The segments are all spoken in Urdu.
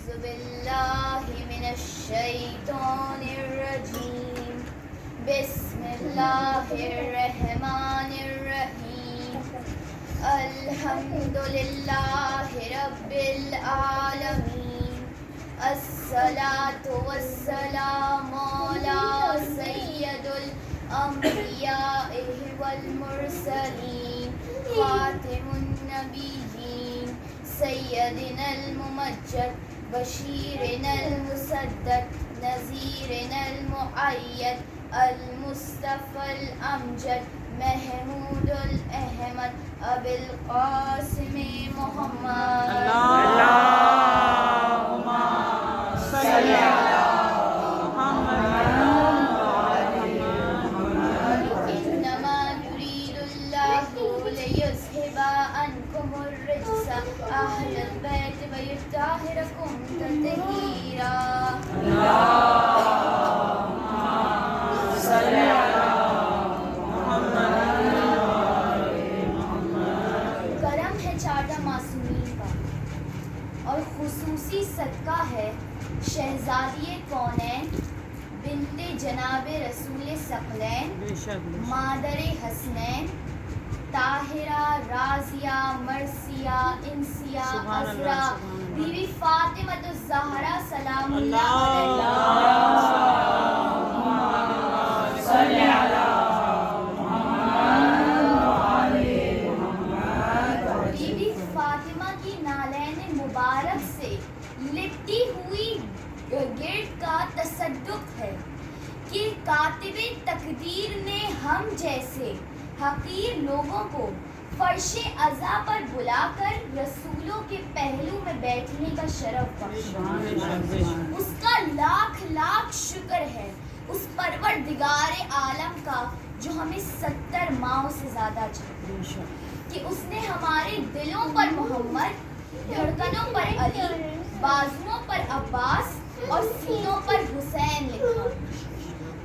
أعوذ بالله من الشيطان الرجيم بسم الله الرحمن الرحيم الحمد لله رب العالمين الصلاة والسلام على سيد الأنبياء والمرسلين خاتم النبيين سيدنا الممجد بشيرنا المسدد نذيرنا المؤيد المصطفى الأمجد محمود الأحمد أبي القاسم محمد اللهم صل على إنما يريد الله ليذهب عنكم الرجس أهل البيت ويطهركم تطهيرا صل على کرم ہے چارہ معصومین کا اور خصوصی صدقہ ہے شہزادی کونین بنت جناب رسول ثقلین مادر حسنین طاہرہ راضیہ مرثیہ انسیہ عذرا بیوی فاطمۃ الزہرا سلام اللہ علیہا بیوی فاطمہ کی نالین مبارک سے لپٹی ہوئی گرد کا تصدق ہے کہ کاتب تقدیر نے ہم جیسے حقیر لوگوں کو فرش عزا پر بلا کر رسولوں کے پہلو میں بیٹھنے کا شرف بخشا. اس کا لاکھ لاکھ شکر ہے اس پروردگار عالم کا جو ہمیں 70 ماہوں سے زیادہ چاہتا ہے کہ اس نے ہمارے دلوں پر محمد، دھڑکنوں پر علی، بازوؤں پر عباس اور سینوں پر حسین لکھا.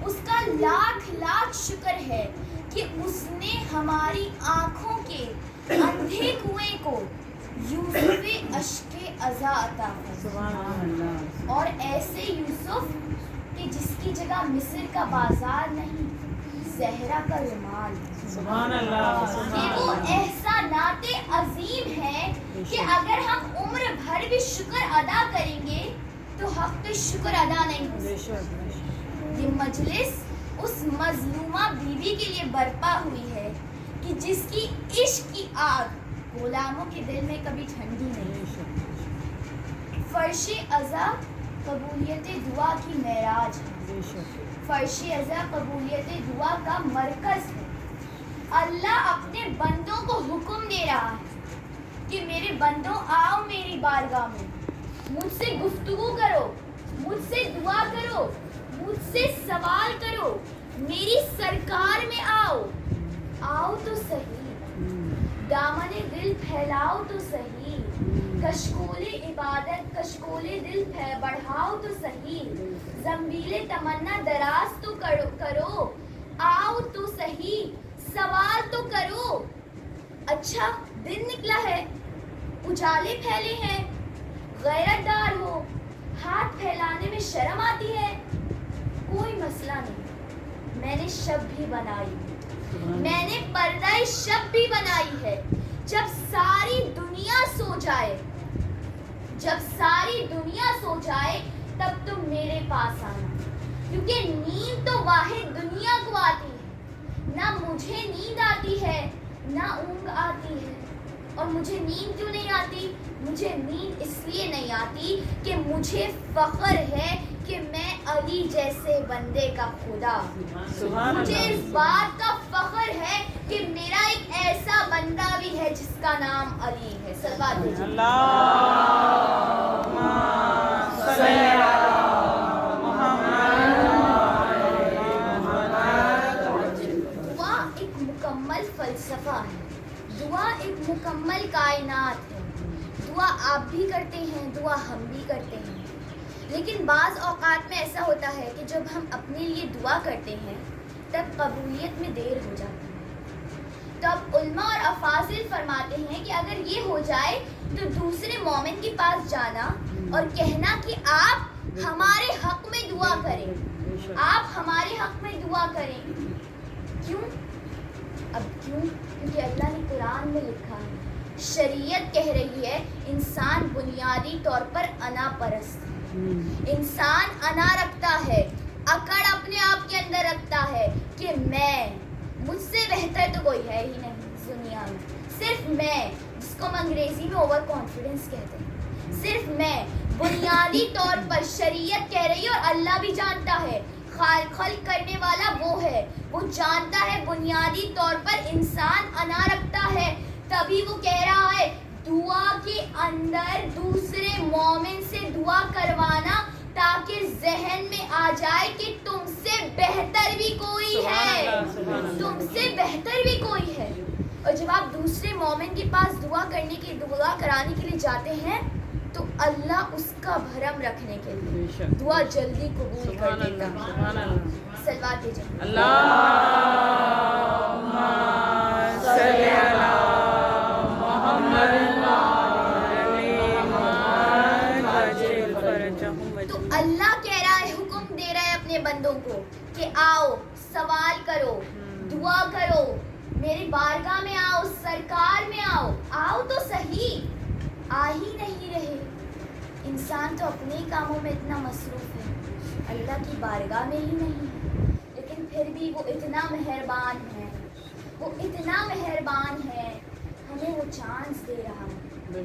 اس کا لاکھ لاکھ شکر ہے کہ اس نے ہماری آنکھوں کے اندھے کنویں کو یوسف اشک عزا عطا فرمایا اور ایسے یوسف کہ جس کی جگہ مصر کا بازار نہیں زہرا کا رومال. یہ وہ احسانات عظیم ہے کہ اگر ہم عمر بھر بھی شکر ادا کریں گے تو حق پہ شکر ادا نہیں ہو سکتا. یہ مجلس اس مظلومہ بیوی کے لیے برپا ہوئی ہے کہ جس کی عشق کی آگ غلاموں کے دل میں کبھی ٹھنڈی نہیں. فرش عزا قبولیت دعا کی معراج ہے. فرش عزا قبولیت دعا کا مرکز ہے. اللہ اپنے بندوں کو حکم دے رہا ہے کہ میرے بندوں آؤ میری بارگاہ میں، مجھ سے گفتگو کرو، مجھ سے دعا کرو، مجھ سے سوال کرو، میری سرکار میں آؤ. آؤ تو صحیح، دامن دل پھیلاؤ تو صحیح، کشکول عبادت کشکول دل بڑھاؤ تو صحیح، زنبیل تمنا دراز تو کرو، آؤ تو صحیح، سوال تو کرو. اچھا دن نکلا ہے، اجالے پھیلے ہیں، غیرت دار ہو، ہاتھ پھیلانے میں شرم آتی ہے. کوئی مسئلہ نہیں، میں نے شب بھی بنائی، میں نے پردہ شب بھی بنائی ہے. جب ساری دنیا سو جائے، جب ساری دنیا سو جائے تب تم میرے پاس آنا، کیونکہ نیند تو واحد دنیا کو آتی ہے. نہ مجھے نیند آتی ہے نہ اونگ آتی ہے. اور مجھے نیند کیوں نہیں آتی؟ مجھے نیند اس لیے نہیں آتی کہ مجھے فخر ہے کہ میں علی جیسے بندے کا خدا. مجھے اس بات کا فخر ہے کہ میرا ایک ایسا بندہ بھی ہے جس کا نام علی ہے. صلوات دیجیے. اللهم صل على دعا ایک مکمل فلسفہ ہے، دعا ایک مکمل کائنات ہے. دعا آپ بھی کرتے ہیں، دعا ہم بھی کرتے ہیں، لیکن بعض اوقات میں ایسا ہوتا ہے کہ جب ہم اپنے لیے دعا کرتے ہیں تب قبولیت میں دیر ہو جاتی ہے. تو اب علماء اور افاضل فرماتے ہیں کہ اگر یہ ہو جائے تو دوسرے مومن کے پاس جانا اور کہنا کہ آپ ہمارے حق میں دعا کریں، آپ ہمارے حق میں دعا کریں. کیوں؟ اب کیوں؟ کیونکہ اللہ نے قرآن میں لکھا ہے، شریعت کہہ رہی ہے انسان بنیادی طور پر انا پرست ہے. انسان انا رکھتا ہے، اکڑ اپنے آپ کے اندر رکھتا ہے کہ مجھ سے بہتر تو کوئی ہے ہی نہیں دنیا میں، صرف میں، جس کو ہم انگریزی میں اوور کانفیڈنس کہتے ہیں، صرف میں. بنیادی طور پر شریعت کہہ رہی ہے اور اللہ بھی جانتا ہے، خلق کرنے والا وہ ہے، وہ جانتا ہے بنیادی طور پر انسان انا رکھتا ہے. تبھی وہ کہہ رہا ہے دعا کے اندر دوسرے مومن سے دعا کروانا تاکہ ذہن میں آ جائے کہ تم سے بہتر بھی کوئی ہے، تم سے بہتر بھی کوئی ہے. اور جب آپ دوسرے مومن کے پاس دعا کرانے کے لیے جاتے ہیں تو اللہ اس کا بھرم رکھنے کے لیے دعا جلدی قبول کر دیتا ہے. صلوات بھیجیں. اللہم صلی علی محمد تو اللہ کہہ رہا ہے، حکم دے رہا ہے اپنے بندوں کو کہ آؤ سوال کرو، دعا کرو، میری بارگاہ میں آؤ، سرکار میں آؤ تو صحیح. آ ہی نہیں رہے. انسان تو اپنے کاموں میں اتنا مصروف ہے، اللہ کی بارگاہ میں ہی نہیں ہے. لیکن پھر بھی وہ اتنا مہربان ہے، وہ اتنا مہربان ہے، ہمیں وہ چانس دے رہا ہے.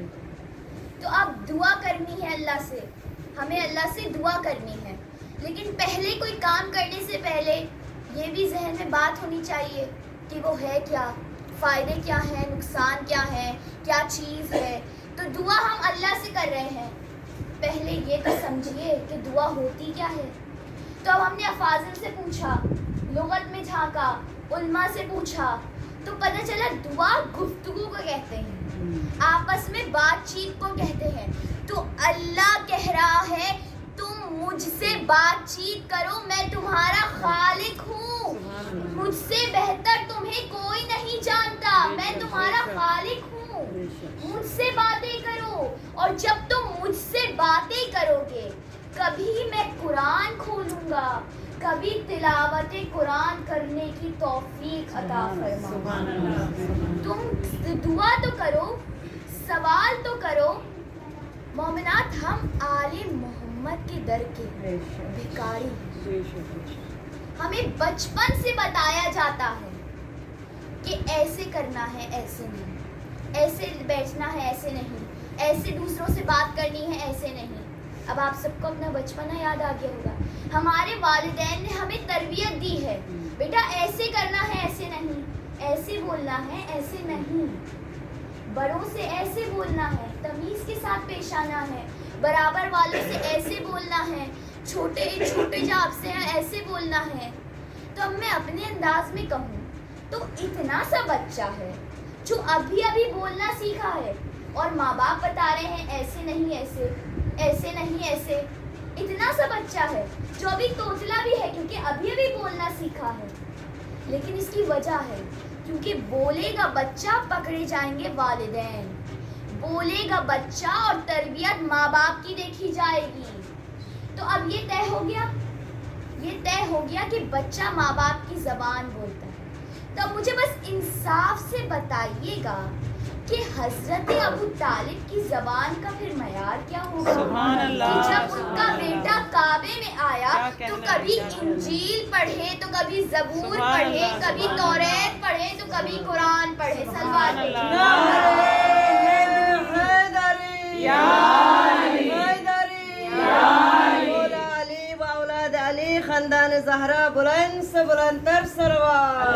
تو اب دعا کرنی ہے اللہ سے، ہمیں اللہ سے دعا کرنی ہے. لیکن پہلے کوئی کام کرنے سے پہلے یہ بھی ذہن میں بات ہونی چاہیے کہ وہ ہے کیا، فائدے کیا ہیں، نقصان کیا ہے، کیا چیز ہے. تو دعا ہم اللہ سے کر رہے ہیں، پہلے یہ تو سمجھیے کہ دعا ہوتی کیا ہے. تو اب ہم نے افاضل سے پوچھا، لغت میں جھانکا، علماء سے پوچھا، تو پتہ چلا دعا گفتگو کو کہتے ہیں، آپس میں بات چیت کو کہتے ہیں. تو اللہ کہہ رہا ہے تم مجھ سے بات چیت کرو، میں تمہارا خالق ہوں، مجھ سے بہتر تمہیں کوئی نہیں جانتا، میں تمہارا خالق ہوں، مجھ سے باتیں کرو. اور جب تم مجھ سے باتیں کرو گے کبھی میں قرآن کھولوں گا، کبھی تلاوت قرآن کرنے کی توفیق عطا فرما. تم دعا تو کرو، سوال تو کرو. مومنات، ہم آل محمد کے در کے بھکاری ہیں. ہمیں بچپن سے بتایا جاتا ہے کہ ایسے کرنا ہے، ایسے نہیں، ایسے بیٹھنا ہے، ایسے نہیں، ایسے دوسروں سے بات کرنی ہے، ایسے نہیں. اب آپ سب کو اپنا بچپنا یاد آ گیا ہوگا. ہمارے والدین نے ہمیں تربیت دی ہے، بیٹا ایسے کرنا ہے، ایسے نہیں، ایسے بولنا ہے، ایسے نہیں، بڑوں سے ایسے بولنا ہے، تمیز کے ساتھ پیش آنا ہے، برابر والوں سے ایسے بولنا ہے، چھوٹے جو آپ سے ہیں ایسے بولنا ہے. تو اب میں اپنے انداز میں کہوں تو اتنا سا بچہ ہے جو ابھی بولنا سیکھا ہے اور ماں باپ بتا رہے ہیں ایسے نہیں، ایسے، ایسے نہیں، ایسے. اتنا سا بچہ ہے جو ابھی توتلا بھی ہے کیونکہ ابھی بولنا سیکھا ہے. لیکن اس کی وجہ ہے کیونکہ بولے گا بچہ پکڑے جائیں گے والدین، بولے گا بچہ اور تربیت ماں باپ کی دیکھی جائے گی. تو اب یہ طے ہو گیا کہ بچہ ماں باپ کی زبان بولتا ہے. تو اب مجھے بس انصاف سے بتائیے گا کہ حضرت ابو طالب کی زبان کا پھر معیار کیا ہوگا؟ سبحان اللہ. کہ جب ان کا بیٹا کعبے میں آیا تو کبھی انجیل پڑھے، تو کبھی زبور پڑھے، کبھی توریت پڑھے، تو کبھی قرآن پڑھے. صلوات علی خاندان زہرا بلند سے بلند تر سروار.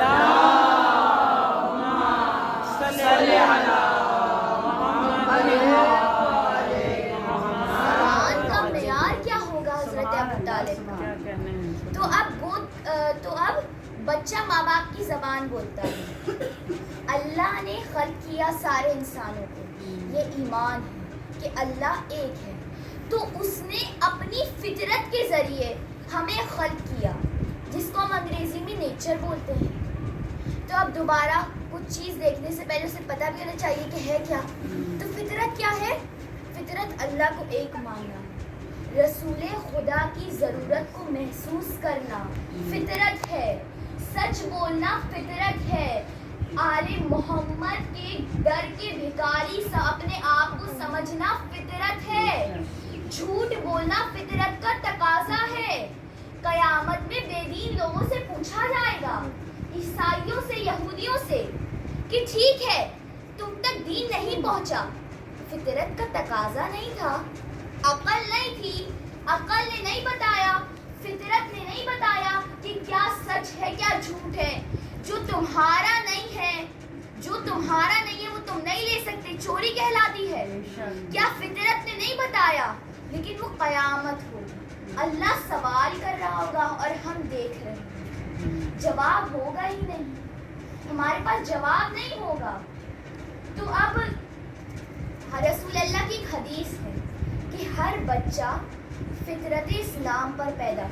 صلی علی قرآن کا معیار کیا ہوگا حضرت ابو طالب کا؟ تو اب بچہ ماں باپ کی زبان بولتا ہے. اللہ نے خلق کیا سارے انسانوں کو، یہ ایمان ہے کہ اللہ ایک ہے. تو اس نے اپنی فطرت کے ذریعے ہمیں خلق کیا، جس کو ہم انگریزی میں نیچر بولتے ہیں. تو اب دوبارہ کچھ چیز دیکھنے سے پہلے اسے پتہ بھی ہونا چاہیے کہ ہے کیا. تو فطرت کیا ہے؟ فطرت اللہ کو ایک ماننا، رسول خدا کی ضرورت کو محسوس کرنا فطرت ہے، سچ بولنا فطرت ہے، آل محمد کے ڈر کے بھکاری سا اپنے آپ کو سمجھنا فطرت ہے، جھوٹ بولنا فطرت کا تقاضا ہے۔ قیامت میں بے دین لوگوں سے پوچھا جائے گا، عیسائیوں سے، یہودیوں سے، کہ ٹھیک ہے تم تک دین نہیں پہنچا، فطرت کا تقاضا نہیں تھا، عقل نہیں تھی، عقل نے نہیں بتایا، فطرت نے نہیں بتایا کہ کیا سچ ہے کیا جھوٹ ہے، جو تمہارا نہیں ہے، جو تمہارا نہیں ہے وہ تم نہیں لے سکتے، چوری کہلاتی ہے، کیا فطرت نے نہیں بتایا؟ لیکن وہ قیامت ہوگی، اللہ سوال کر رہا ہوگا اور ہم دیکھ رہے ہیں، جواب ہوگا ہی نہیں، ہمارے پاس جواب نہیں ہوگا۔ تو اب رسول اللہ کی ایک حدیث ہے کہ ہر بچہ فطرت اسلام پر پیدا ہو۔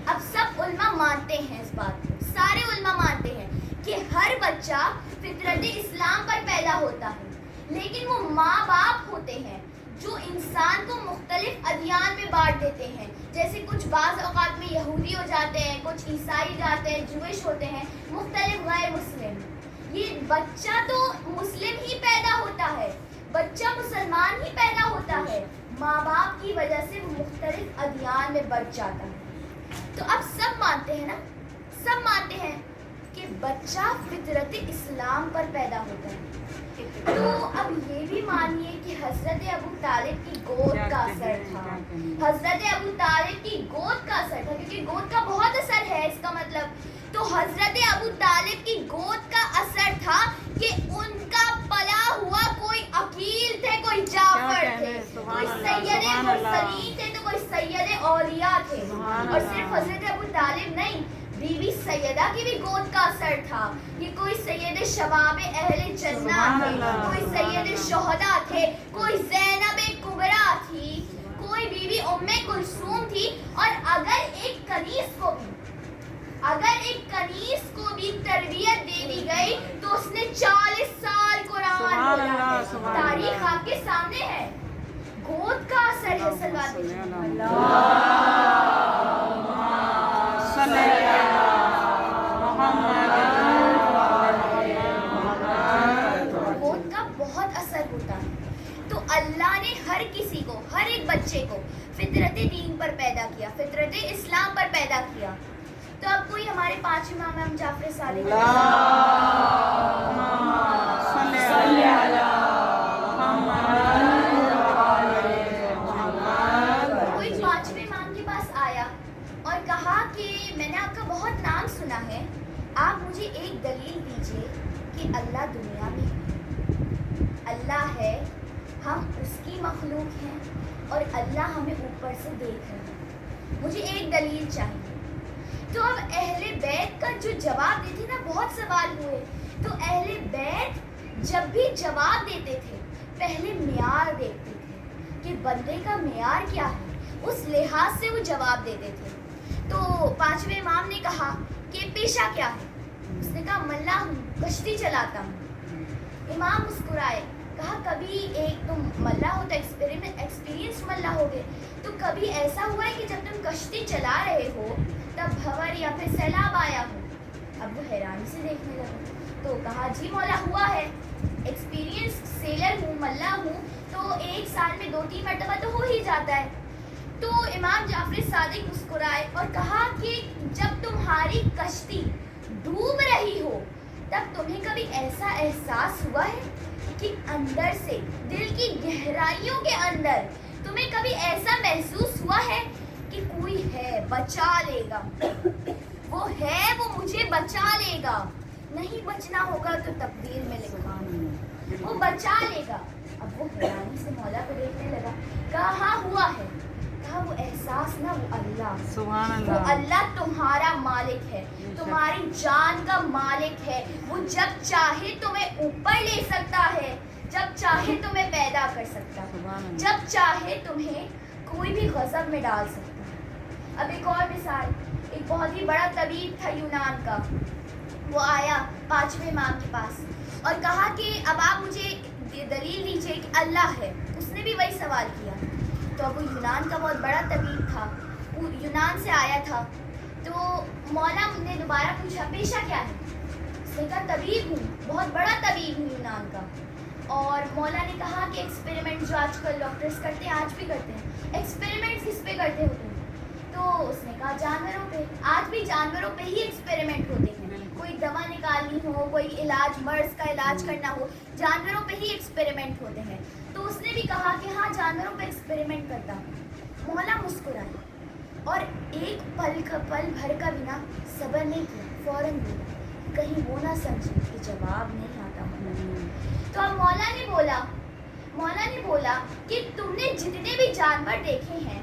اب سب علماء مانتے ہیں اس بات کو، سارے علماء مانتے ہیں کہ ہر بچہ فطرت اسلام پر پیدا ہوتا ہے، لیکن وہ ماں باپ ہوتے ہیں جو انسان کو مختلف ادیان میں بانٹ دیتے ہیں، جیسے کچھ بعض اوقات میں یہودی ہو جاتے ہیں، کچھ عیسائی جاتے ہیں، جوئش ہوتے ہیں، مختلف غیر مسلم۔ یہ بچہ تو مسلم ہی پیدا ہوتا ہے، بچہ مسلمان ہی پیدا ہوتا ہے، ماں باپ کی وجہ سے وہ مختلف ادیان میں بٹ جاتا ہے۔ تو اب سب مانتے ہیں نا، سب مانتے ہیں کہ بچہ فطرت اسلام پر پیدا ہوتا ہے۔ تو اب یہ بھی مانیے کہ حضرت ابو طالب کی گود کا اثر تھا، حضرت ابو طالب کی گود کا اثر تھا، کیونکہ گود کا بہت اثر ہے اس کا مطلب، تو حضرت ابو طالب کی گود کا اثر تھا کہ ان کا پلا ہوا کوئی عقیل تھے، کوئی جعفر تھے، کوئی سید مرسلین تھے، تو کوئی سید اولیاء تھے، اور صرف حضرت ابو طالب نہیں، بی بی سیدہ کی بھی گود کا اثر تھا، یہ کوئی سید شباب اہل جنہ تھے، کوئی سید شہداء تھے، کوئی زینب کبریٰ تھی، کوئی بی بی ام کلثوم تھی، اور اگر ایک کنیز کو بھی تربیت دے دی گئی تو اس نے 40 سال قرآن بولا ہے، تاریخ آپ کے سامنے ہے، گود کا اثر ہے۔ صلوات گود کا بہت اثر ہوتا ہے۔ تو اللہ نے ہر کسی کو، ہر ایک بچے کو فطرت دین پر پیدا کیا، فطرت اسلام پر پیدا کیا۔ تو اب کوئی ہمارے 5 امام جعفر صادق کوئی 5ویں امام کے پاس آیا اور کہا کہ میں نے آپ کا بہت نام سنا ہے، آپ مجھے ایک دلیل دیجئے کہ اللہ دنیا میں ہے، اللہ ہے، ہم اس کی مخلوق ہیں اور اللہ ہمیں اوپر سے دیکھ رہے ہیں، مجھے ایک دلیل چاہیے۔ تو اب اہل بیت کا جو جواب دیتے نا، بہت سوال ہوئے، تو اہل بیت جب بھی جواب دیتے تھے پہلے معیار دیکھتے تھے کہ بندے کا معیار کیا ہے، اس لحاظ سے وہ جواب دیتے تھے۔ تو 5ویں امام نے کہا کہ پیشہ کیا ہے؟ اس نے کہا ملا ہوں، کشتی چلاتا ہوں۔ امام مسکرائے، کہا کبھی ایک تم ملا ہو تو ایکسپیرینس ملا ہو گئے، تو کبھی ایسا ہوا ہے کہ جب تم کشتی چلا رہے ہو تب بھور یا پھر سیلاب آیا ہو؟ اب وہ حیرانی سے دیکھنے لگا، تو کہا جی مولا ہوا ہے، ایکسپیرینس سیلر ہوں، ملا ہوں، تو 1 سال میں 2-3 مرتبہ تو ہو ہی جاتا ہے۔ تو امام جعفر صادق مسکرائے اور کہا کہ جب تمہاری کشتی ڈوب رہی ہو تب تمہیں کبھی ایسا احساس ہوا ہے کہ اندر سے، دل کی گہرائیوں کے اندر تمہیں کبھی ایسا محسوس ہوا ہے کہ کوئی ہے بچا لے گا، وہ ہے، وہ مجھے بچا لے گا، نہیں بچنا ہوگا تو تقدیر میں لکھا، وہ بچا لے گا۔ اب وہ حیرانی سے مولا کو دیکھنے لگا، کہا ہاں ہوا ہے، کہا وہ احساس نا، وہ اللہ، وہ اللہ تمہارا مالک ہے، تمہاری جان کا مالک ہے، وہ جب چاہے تمہیں اوپر لے سکتا ہے، جب چاہے تمہیں پیدا کر سکتا ہے، جب چاہے تمہیں کوئی بھی غضب میں ڈال سکتا ہے۔ اب ایک اور مثال، ایک بہت ہی بڑا طبیب تھا یونان کا، وہ آیا 5ویں امام کے پاس اور کہا کہ اب آپ مجھے دلیل دیجیے کہ اللہ ہے۔ اس نے بھی وہی سوال کیا. تو اب وہ یونان کا بہت بڑا طبیب تھا, وہ یونان سے آیا تھا. تو مولا نے دوبارہ پوچھا پیشہ کیا ہے؟ اس نے کہا طبیب ہوں, بہت بڑا طبیب ہوں یونان کا. اور مولا نے کہا کہ ایکسپیریمنٹ جو آج کل ڈاکٹرز کرتے ہیں, آج بھی کرتے ہیں, ایکسپیریمنٹ کس پہ کرتے ہوتے ہیں؟ تو اس نے کہا جانوروں پہ. آج بھی جانوروں پہ ہی ایکسپیریمنٹ ہوتے ہیں. کوئی دوا نکالنی ہو, کوئی علاج, مرض کا علاج کرنا ہو, جانوروں پہ ہی ایکسپیریمنٹ ہوتے ہیں. تو اس نے بھی کہا کہ ہاں جانوروں پہ ایکسپیریمنٹ کرتا ہوں. مولا مسکرائے اور ایک پل بھر کا بھی نا صبر نہیں کیا, فوراً بولا کہیں وہ نہ سمجھے کہ جواب نہیں آتا مولا. تو اب مولا نے بولا کہ تم نے جتنے بھی جانور دیکھے ہیں,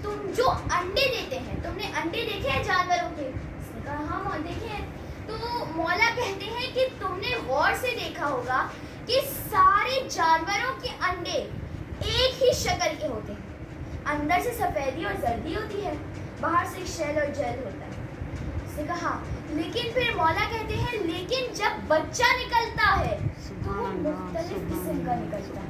تم جو انڈے دیتے ہیں, تم نے انڈے دیکھے ہیں جانوروں کے؟ اس نے کہا ہاں دیکھے ہیں. تو مولا کہتے ہیں کہ تم نے غور سے دیکھا ہوگا کہ سارے جانوروں کے انڈے ایک ہی شکل کے ہوتے ہیں. اندر سے سفیدی اور زردی ہوتی ہے, باہر سے شیل اور جیل ہوتا ہے. اس نے کہا لیکن پھر مولا کہتے ہیں لیکن جب بچہ نکلتا ہے تو وہ مختلف قسم کا نکلتا ہے.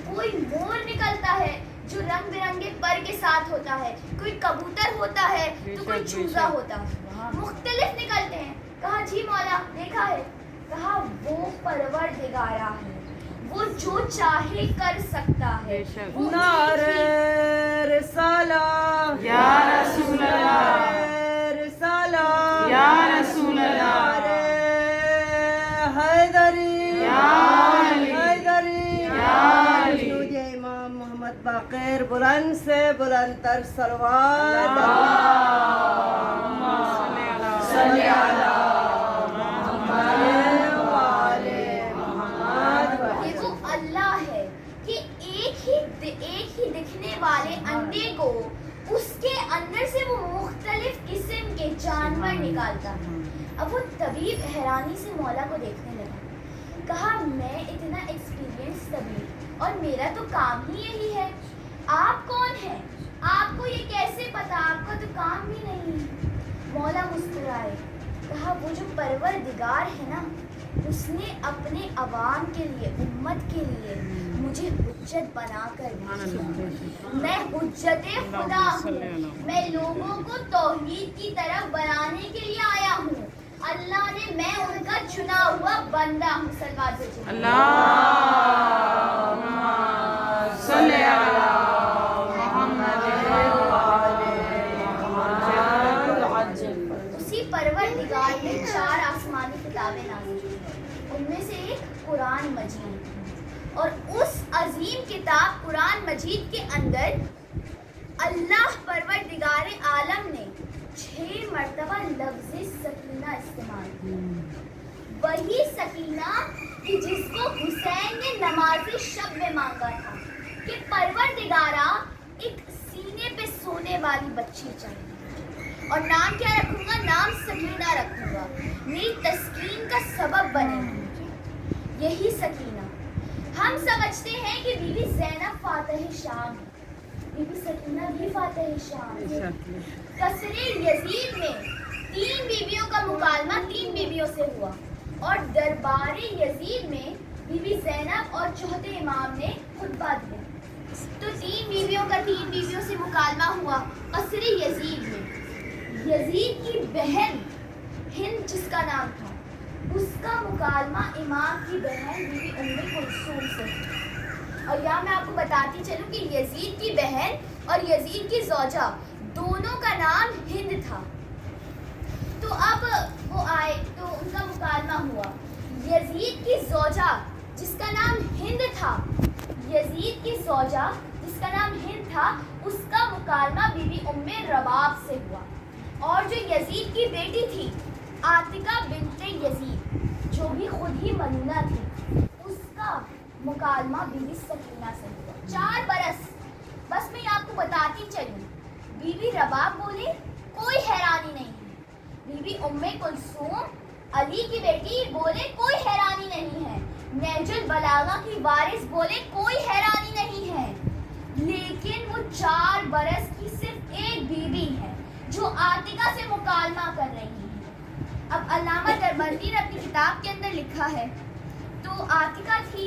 کوئی مور نکلتا ہے جو رنگ برنگے پر کے ساتھ ہوتا ہے, کوئی کبوتر ہوتا ہے تو کوئی چوزا ہوتا ہے, مختلف نکلتے ہیں. کہا جی مولا دیکھا ہے. کہا وہ پروردگارہ ہے, وہ جو چاہے کر سکتا ہے. نعرہ رسالہ یا رسول اللہ, رسالہ یا رسول اللہ, نعرہ حیدری یا علی, حیدری یا علی. درود امام محمد باقر, بلند سے بلند تر صلوات. صلی علی یہ وہ اللہ ہے کہ ایک ہی دکھنے والے انڈے کو اس کے اندر سے وہ مختلف قسم کے جانور نکالتا ہے. اب وہ طبیب حیرانی سے مولا کو دیکھنے لگا. کہا میں اتنا ایکسپیرینس طبیب اور میرا تو کام ہی یہی ہے, آپ کون ہیں, آپ کو یہ کیسے پتا, آپ کا تو کام ہی نہیں. مولا مسکرائے. کہا وہ جو پروردگار ہے نا, اس نے اپنے عوام کے لیے, امت کے لیے مجھے حجت بنا کر بھیجا. میں حجت خدا ہوں, میں لوگوں کو توحید کی طرف بلانے کے لیے آیا ہوں. اللہ نے, میں ان کا چنا ہوا بندہ ہوں. صلوات بھیجیں. اللہم صلی علی محمد. اسی پروردگار نے 4 آسمانی کتابیں نازل کی, ان میں سے ایک قرآن مجید. اور اس عظیم کتاب قرآن مجید کے اندر اللہ پروردگار عالم نے 6 مرتبہ لفظ سکینہ استعمال کیا. وہی سکینہ کہ جس کو حسین نے نماز شب میں مانگا تھا کہ پروردگارا ایک سینے پہ سونے والی بچی چاہیے, اور نام کیا رکھوں گا؟ نام سکینہ رکھوں گا, میری تسکین کا سبب بنے گی. یہی سکینہ ہم سمجھتے ہیں کہ بی بی زینب فاتح شام ہے, بی بی سکینہ بھی فاتح شام ہے. قصر یزید میں 3 بیویوں کا مکالمہ 3 بیویوں سے ہوا, اور دربار یزید میں بی بی زینب اور چوتھے امام نے خطبہ دیا. تو 3 بیویوں کا 3 بیویوں سے مکالمہ ہوا قصر یزید میں. یزید کی بہن ہند جس کا نام تھا, اس کا مکالمہ امام کی بہن بی بی ام کلثوم سے. اور یہاں میں آپ کو بتاتی چلوں کہ یزید کی بہن اور یزید کی زوجہ دونوں کا نام ہند تھا. تو اب وہ آئے تو ان کا مکالمہ ہوا. یزید کی زوجہ جس کا نام ہند تھا, یزید کی زوجہ جس کا نام ہند تھا, اس کا مکالمہ بی بی ام رباب سے ہوا. اور جو یزید کی بیٹی تھی عاتقہ بنت یزید, جو بھی خود ہی ملونہ تھی, اس کا مکالمہ بی بی سکینہ سے ہوا. 4 برس. بس میں آپ کو بتاتی چلوں, بی بی رباب بولے کوئی حیرانی نہیں ہے, بی بی ام کلثوم علی کی بیٹی بولے کوئی حیرانی نہیں ہے, نہج البلاغہ کی وارث بولے کوئی حیرانی نہیں ہے. لیکن وہ 4 برس کی صرف ایک بیوی ہے جو عاتقہ سے مکالمہ کر رہی ہے. اب علامہ دربندی نے اپنی کتاب کے اندر لکھا ہے, تو عاتقہ تھی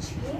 6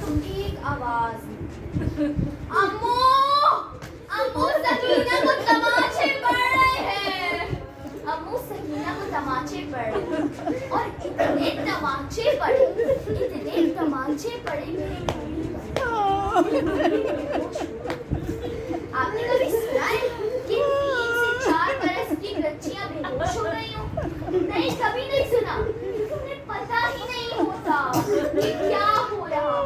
ٹھنڈی ایک آواز امو امو سکینہ کو تماچے پڑ رہے ہیں. امو سکینہ کو تماچے پڑے اور اتنے تماچے پڑے میری گھوڑی پر. آپ نے کبھی سنا ہے کہ 3 سے 4 برس کی بچیاں بے ہوش ہو گئی ہوں؟ نہیں, کبھی نہیں سنا. انہیں پتہ ہی نہیں ہوتا کہ کیا ہو رہا.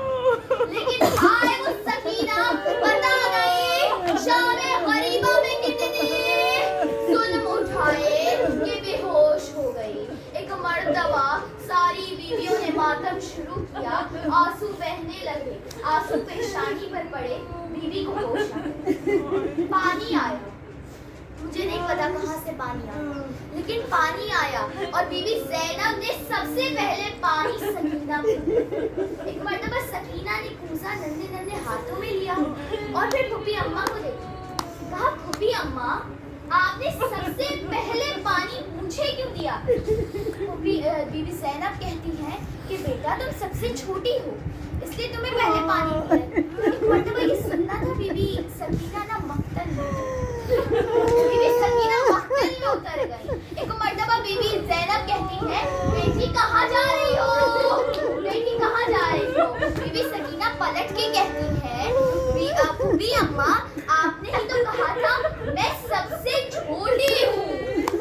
لیکن ہائے وہ سکینہ, پتہ نہیں شام غریبہ میں کتنے ظلم اٹھائے کہ بے ہوش ہو گئی. ایک مرتبہ ساری بیویوں نے ماتم شروع کیا, آنسو بہنے لگے, آنسو پیشانی پر پڑے, بیوی کو ہوش آ گئی. پانی آیا, مجھے نہیں پتا کہاں سے پانی آیا, لیکن پانی آیا اور بی بی زینب نے سب سے پہلے پانی سکینہ کو دیا. ایک مرتبہ سکینہ نے کوزہ ننھے ہاتھوں میں لیا اور پھر پھوپھی اماں کو دے دیا. کہا پھوپھی اماں, آپ نے سب سے پہلے پانی مجھے کیوں دیا؟ بی بی زینب کہتی ہے کہ بیٹا تم سب سے چھوٹی ہو, اس لیے تمہیں پہلے پانی دیا. ایک مرتبہ یہ سننا تھا بی بی سکینہ نہ مقتل میں اتر گئی. ایک مرتبہ بی بی زینب کہتی ہے بیٹی کہاں جا رہی ہو, بیٹی کہاں جا رہی ہو؟ بی بی سکینہ پلٹ کے کہتی ہے پھوپھی اماں, آپ نے ہی تو کہا تھا میں سب سے چھوٹی ہوں,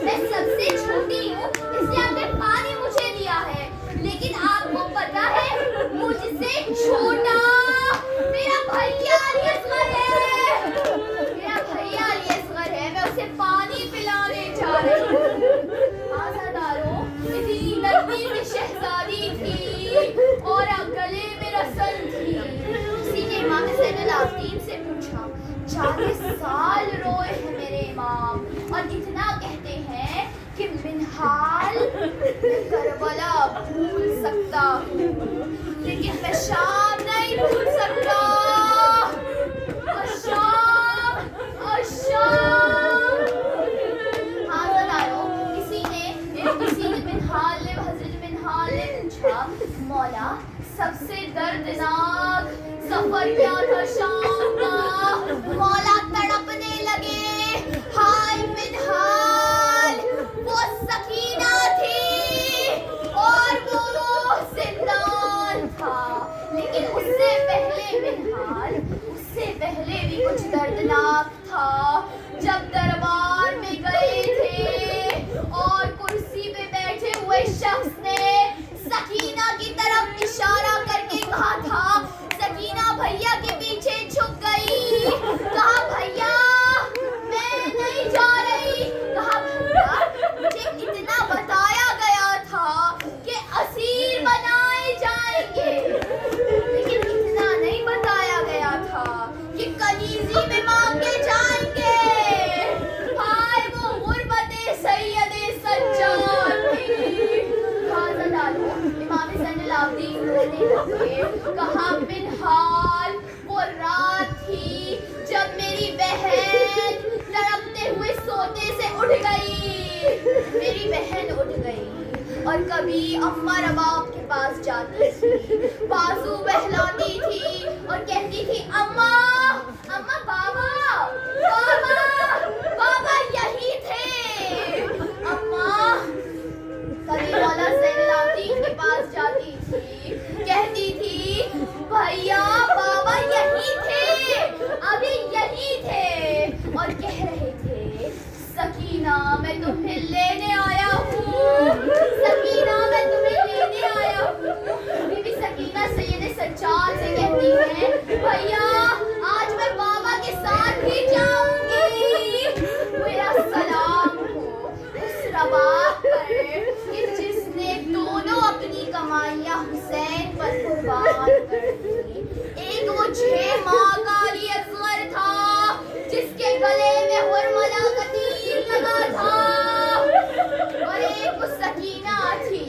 میں سب سے چھوٹی ہوں, اس لیے آپ نے پانی مجھے دیا ہے. لیکن آپ کو پتا ہے مجھ سے چھوٹا میرا بھیا علی اصغر ہے, میرا بھیا علی اصغر ہے, میں اسے پانی پلانے جا رہی ہوں. آزاداروں, اتنی نرمی سے شہزادی تھی اور گلے میں رسن تھی. کسی نے امام زین العابدین سے پوچھا 40 سال روئے ہیں میرے امام اور اتنا کہتے ہیں کہ منہال میں کربلا بھول سکتا ہوں, لیکن میں شام نہیں بھول سکتا. کسی نے حضرت منہال نے پوچھا مولا سب سے دردناک سفر کیا تھا شام کا؟ مولا تڑپنے لگے, ہائے منہال وہ سکینہ تھی اور وہ زندان تھا. لیکن اس سے پہلے منہال, اس سے پہلے بھی کچھ دردناک تھا. جب دربار میں گئے تھے اور کرسی پہ بیٹھے ہوئے شخص نے سکینہ کی طرف اشارہ کر کے کہا تھا, سکینہ بھیا کے پیچھے چھپ گئی. کہا بھیا میں نہیں جا رہی. کہا بھیا مجھے اتنا بتایا گیا تھا کہ اسیر بنائے جائیں گے, لیکن اتنا نہیں بتایا گیا تھا کہ کنیزی میں مانگے جائیں گے. ہائے وہ غربت سید سجاد تھی. امام زین العابدین رونے لگے, کہا منہال وہ رات تھی جب میری بہن تڑپتے ہوئے سوتے سے اٹھ گئی. میری بہن اٹھ گئی اور کبھی اماں رباب کے پاس جاتی تھی, بازو بہلاتی تھی اور کہتی تھی اماں اماں بابا بابا بابا یہی تھے. اماں کبھی مولا زین العابدین کے پاس جاتی تھی, کہتی تھی بھیا بابا یہی تھے, ابھی یہی تھے, اور کہہ رہے تھے سکینہ میں تمہیں لینے آیا ہوں, سکینہ میں تمہیں لینے آیا ہوں. بی بی سکینہ سید سجاد سے کہتی ہے بھیا آج میں بابا کے ساتھ ہی جاؤں گی. میرا سلام ہو اس رباب پر کہ جس نے دونوں اپنی کمائیاں حسین پر قربان کر دی. ایک وہ 6 ماہ کا علی اصغر تھا جس کے گلے میں حرملہ کا تیر لگا تھا, اور ایک وہ سکینہ تھی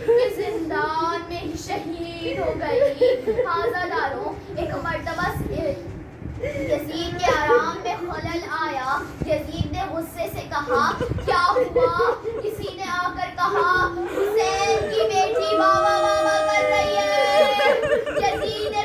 کہ زندان میں ہی شہید ہو گئی. آزاداروں, ایک مرتبہ یزید کے آرام میں خلل آیا. یزید نے غصے سے کہا کیا ہوا؟ کسی نے آ کر کہا حسین کی بیٹی بابا بابا کر رہی ہے. یزید نے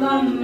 غم